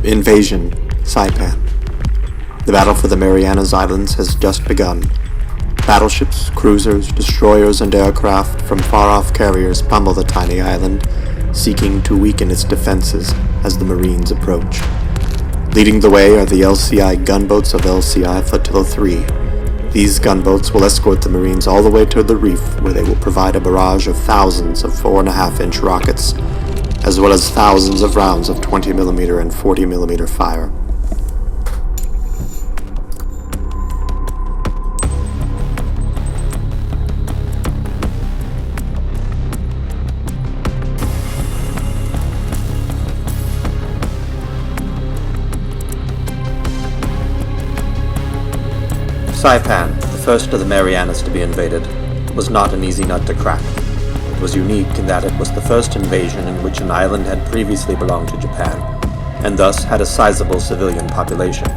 Invasion, Saipan. The battle for the Marianas Islands has just begun. Battleships, cruisers, destroyers, and aircraft from far-off carriers pummel the tiny island, seeking to weaken its defenses as the Marines approach. Leading the way are the LCI gunboats of LCI Flotilla 3. These gunboats will escort the Marines all the way to the reef, where they will provide a barrage of thousands of 4.5-inch rockets, as well as thousands of rounds of 20mm and 40mm fire. Saipan, the first of the Marianas to be invaded, was not an easy nut to crack. It was unique in that it was the first invasion in which an island had previously belonged to Japan, and thus had a sizable civilian population.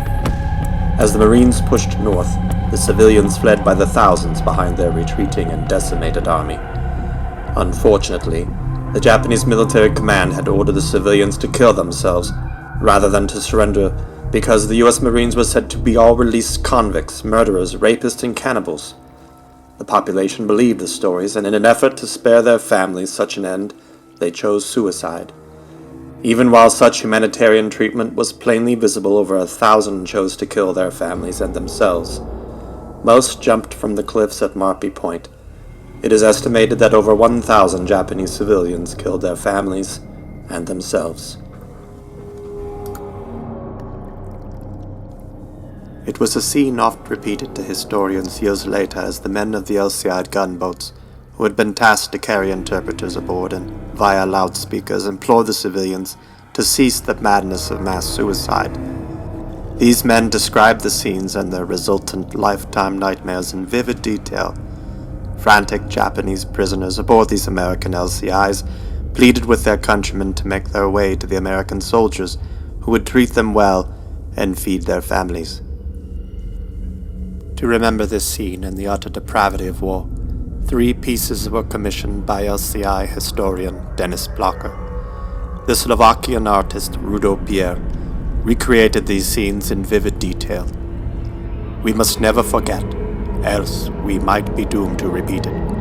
As the Marines pushed north, the civilians fled by the thousands behind their retreating and decimated army. Unfortunately, the Japanese military command had ordered the civilians to kill themselves, rather than to surrender, because the U.S. Marines were said to be all released convicts, murderers, rapists, and cannibals. The population believed the stories, and in an effort to spare their families such an end, they chose suicide. Even while such humanitarian treatment was plainly visible, over 1,000 chose to kill their families and themselves. Most jumped from the cliffs at Marpi Point. It is estimated that over 1,000 Japanese civilians killed their families and themselves. It was a scene oft repeated to historians years later as the men of the LCI gunboats, who had been tasked to carry interpreters aboard and, via loudspeakers, implore the civilians to cease the madness of mass suicide. These men described the scenes and their resultant lifetime nightmares in vivid detail. Frantic Japanese prisoners aboard these American LCIs pleaded with their countrymen to make their way to the American soldiers who would treat them well and feed their families. To remember this scene and the utter depravity of war, 3 pieces were commissioned by LCI historian Dennis Blocker. The Slovakian artist Rudo Pierre recreated these scenes in vivid detail. We must never forget, else we might be doomed to repeat it.